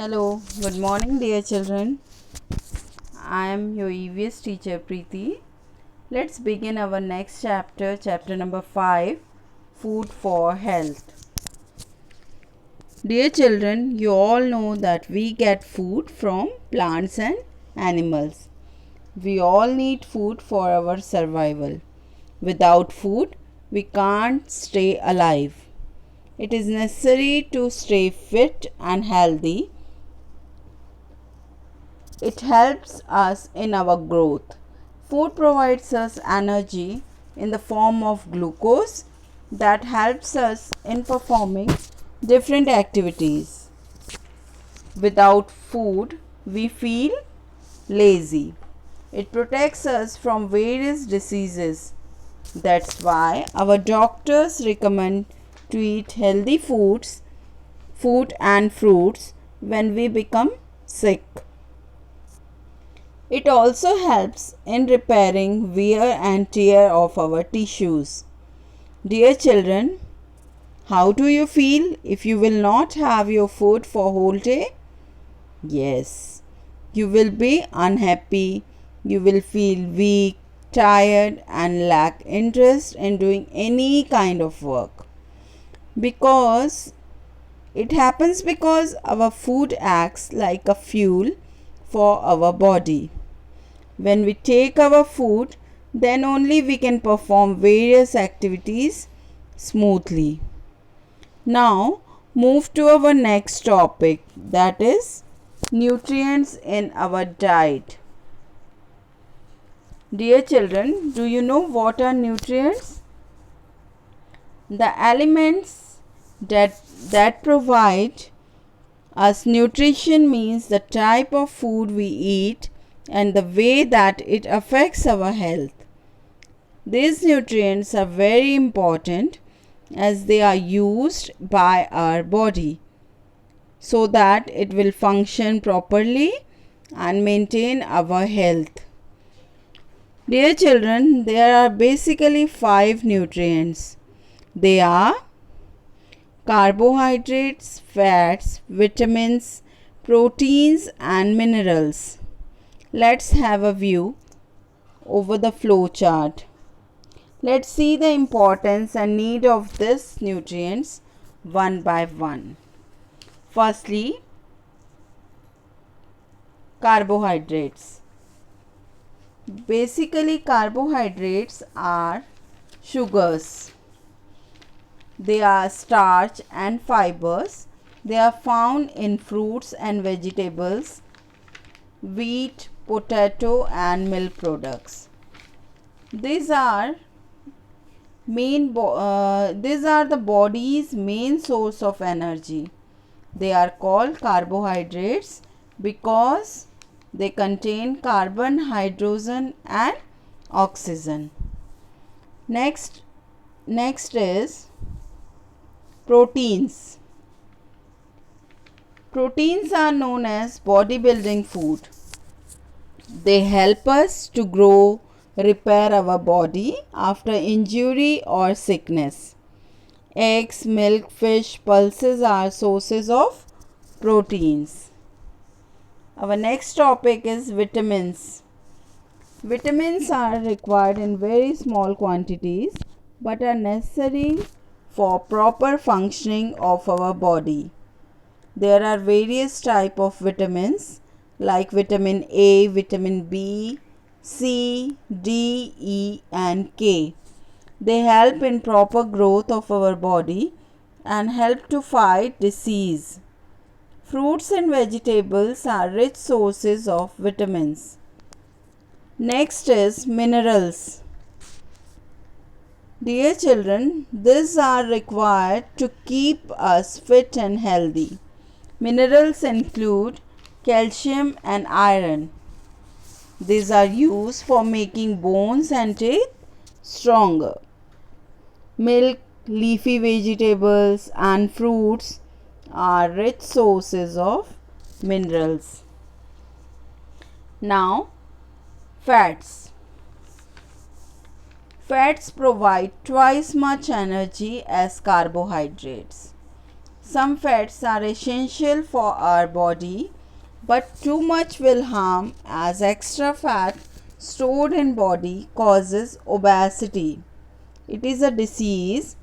Hello, good morning, dear children. I am your EVS teacher Preeti. Let's begin our next chapter, chapter number 5, Food for Health. Dear children, you all know that we get food from plants and animals. We all need food for our survival. Without food, we can't stay alive. It is necessary to stay fit and healthy. It helps us in our growth. Food provides us energy in the form of glucose that helps us in performing different activities. Without food, we feel lazy. It protects us from various diseases. That's why our doctors recommend to eat healthy food and fruits when we become sick. It also helps in repairing wear and tear of our tissues. Dear children, how do you feel if you will not have your food for whole day? Yes, you will be unhappy, you will feel weak, tired and lack interest in doing any kind of work. Because it happens because our food acts like a fuel for our body. When we take our food, then only we can perform various activities smoothly. Now, move to our next topic, that is nutrients in our diet. Dear children, do you know what are nutrients? The elements that provide us nutrition means the type of food we eat and the way that it affects our health. These nutrients are very important as they are used by our body so that it will function properly and maintain our health. Dear children, there are basically 5 nutrients. They are carbohydrates, fats, vitamins, proteins and minerals. Let's have a view over the flow chart. Let's see the importance and need of these nutrients one by one. Firstly, carbohydrates. Basically, carbohydrates are sugars. They are starch and fibers. They are found in fruits and vegetables, wheat, potato and milk products. These are the body's main source of energy. They are called carbohydrates because they contain carbon, hydrogen and oxygen. Next is proteins. Proteins are known as bodybuilding food. They help us to grow, repair our body after injury or sickness. Eggs, milk, fish, pulses are sources of proteins. Our next topic is vitamins. Vitamins are required in very small quantities but are necessary for proper functioning of our body. There are various types of vitamins like vitamin A, vitamin B, C, D, E and K. They help in proper growth of our body and help to fight disease. Fruits and vegetables are rich sources of vitamins. Next is minerals. Dear children, these are required to keep us fit and healthy. Minerals include calcium and iron. These are used for making bones and teeth stronger. Milk, leafy vegetables and fruits are rich sources of minerals. Now, fats. Fats provide twice much energy as carbohydrates. Some fats are essential for our body, but too much will harm as extra fat stored in body causes obesity. It is a disease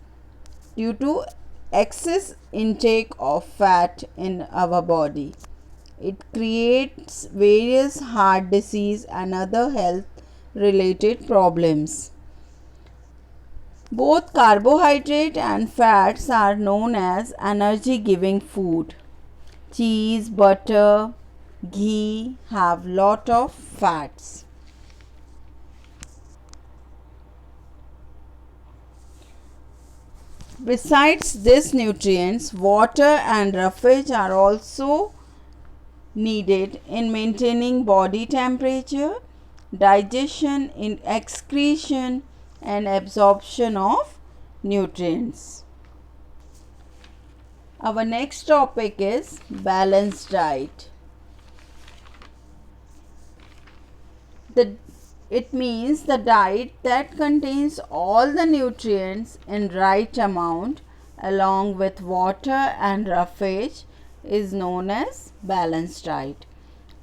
due to excess intake of fat in our body. It creates various heart disease and other health related problems. Both carbohydrate and fats are known as energy giving food. Cheese, butter, ghee have lot of fats. Besides these nutrients, water and roughage are also needed in maintaining body temperature, digestion, in excretion and absorption of nutrients. Our next topic is balanced diet. It means the diet that contains all the nutrients in right amount along with water and roughage is known as balanced diet.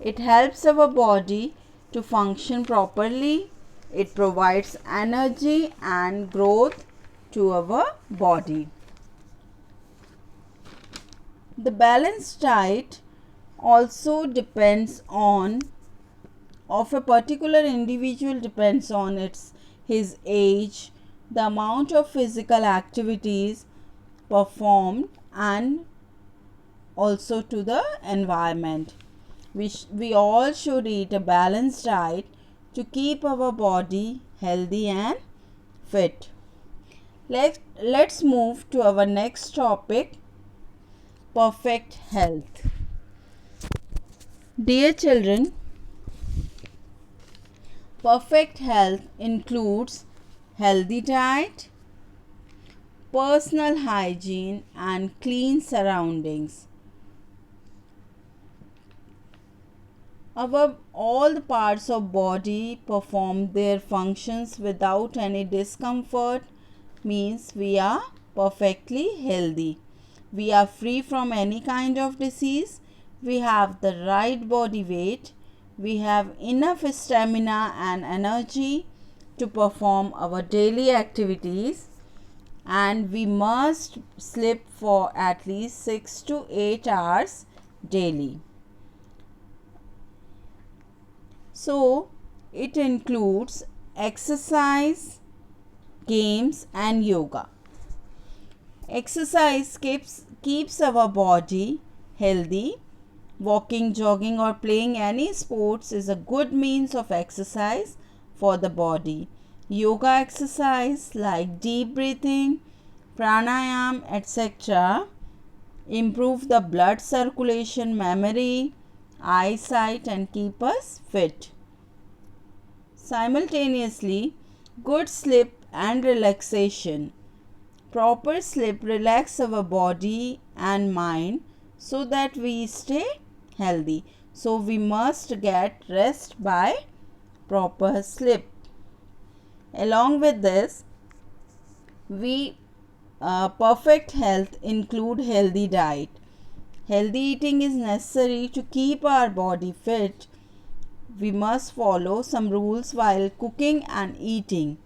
It helps our body to function properly. It provides energy and growth to our body. The balanced diet also depends on of a particular individual depends on his age, the amount of physical activities performed and also to the environment. We all should eat a balanced diet to keep our body healthy and fit. Let's move to our next topic, perfect health. Dear children, perfect health includes healthy diet, personal hygiene and clean surroundings. All the parts of body perform their functions without any discomfort means we are perfectly healthy. We are free from any kind of disease. We have the right body weight. We have enough stamina and energy to perform our daily activities, and we must sleep for at least 6 to 8 hours daily. So, it includes exercise, games and yoga. Exercise keeps our body healthy. Walking, jogging or playing any sports is a good means of exercise for the body. Yoga exercise like deep breathing, pranayam, etc. improve the blood circulation, memory, eyesight and keep us fit. Simultaneously, good sleep and relaxation. Proper sleep relax our body and mind so that we stay healthy. So we must get rest by proper sleep. Along with this, perfect health include healthy diet. Healthy eating is necessary to keep our body fit. We must follow some rules while cooking and eating.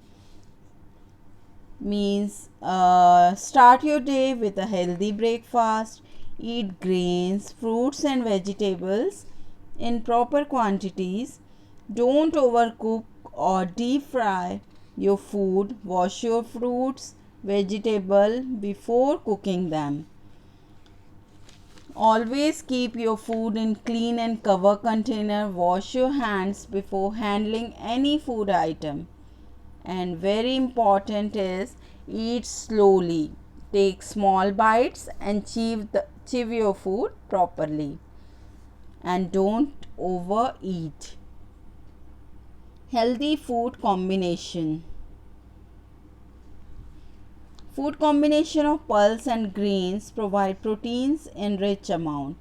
Means start your day with a healthy breakfast. Eat grains, fruits and vegetables in proper quantities. Don't overcook or deep fry your food. Wash your fruits, vegetable before cooking them. Always keep your food in clean and cover container. Wash your hands before handling any food item. And very important is eat slowly. Take small bites and chew your food properly. And don't overeat. Healthy food combination. Food combination of pulse and grains provide proteins in rich amount.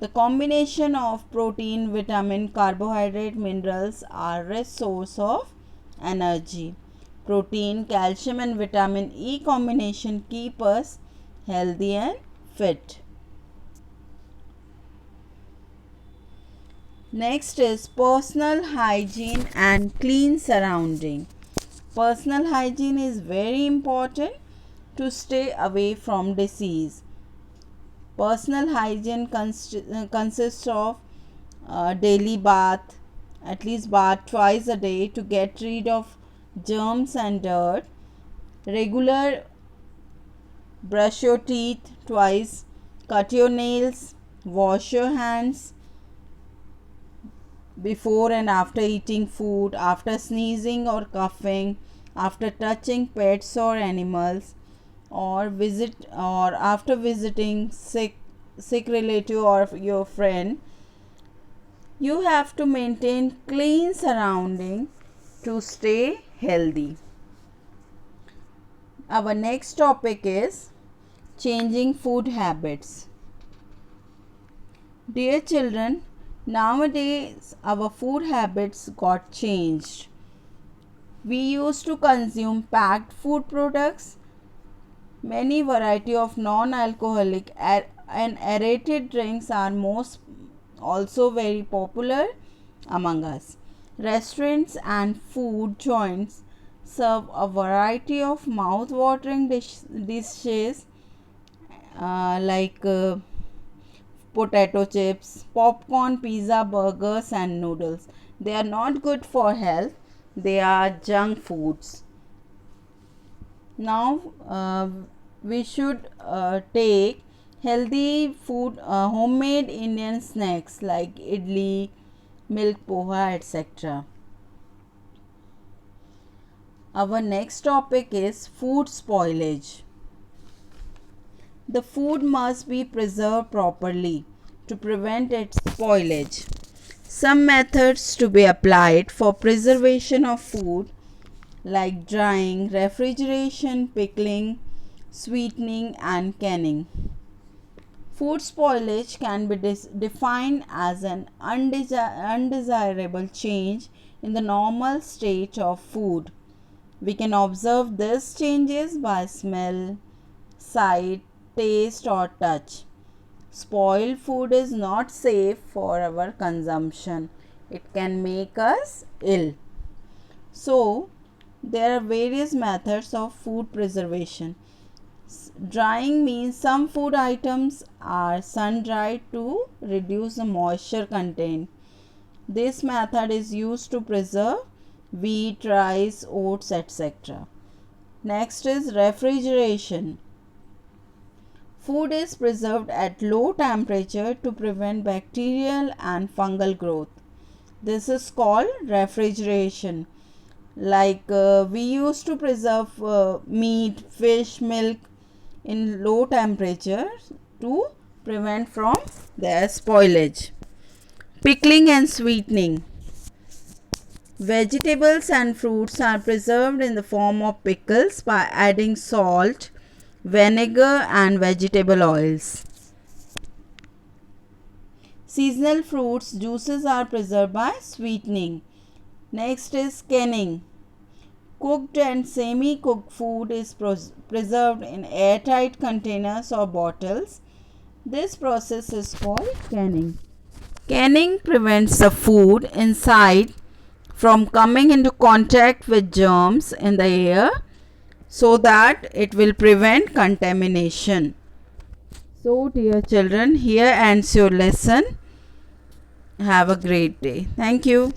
The combination of protein, vitamin, carbohydrate, minerals are rich source of energy. Protein, calcium and vitamin E combination keep us healthy and fit. Next is personal hygiene and clean surrounding. Personal hygiene is very important to stay away from disease. Personal hygiene consists of daily bath, at least bath twice a day to get rid of germs and dirt. Regular brush your teeth twice, cut your nails, wash your hands before and after eating food, after sneezing or coughing, after touching pets or animals, or after visiting sick relative or your friend. You have to maintain clean surrounding to stay healthy. Our next topic is changing food habits. Dear children, nowadays our food habits got changed. We used to consume packed food products. Many variety of non-alcoholic and aerated drinks are also very popular among us. Restaurants and food joints serve a variety of mouth-watering dishes like potato chips, popcorn, pizza, burgers and noodles. They are not good for health. They are junk foods. Now we should take healthy food, homemade Indian snacks like idli, milk poha, etc. Our next topic is food spoilage. The food must be preserved properly to prevent its spoilage. Some methods to be applied for preservation of food like drying, refrigeration, pickling, sweetening and canning. Food spoilage can be defined as an undesirable change in the normal state of food. We can observe these changes by smell, sight, taste or touch. Spoiled food is not safe for our consumption. It can make us ill. So, there are various methods of food preservation. Drying means some food items are sun dried to reduce the moisture content. This method is used to preserve wheat, rice, oats, etc. Next is refrigeration. Food is preserved at low temperature to prevent bacterial and fungal growth. This is called refrigeration. Like we used to preserve meat, fish, milk in low temperature to prevent from their spoilage. Pickling and sweetening. Vegetables and fruits are preserved in the form of pickles by adding salt, vinegar and vegetable oils. Seasonal fruits juices are preserved by sweetening. Next is canning. Cooked and semi-cooked food is preserved in airtight containers or bottles. This process is called canning. Canning prevents the food inside from coming into contact with germs in the air so that it will prevent contamination. So, dear children, here ends your lesson. Have a great day. Thank you.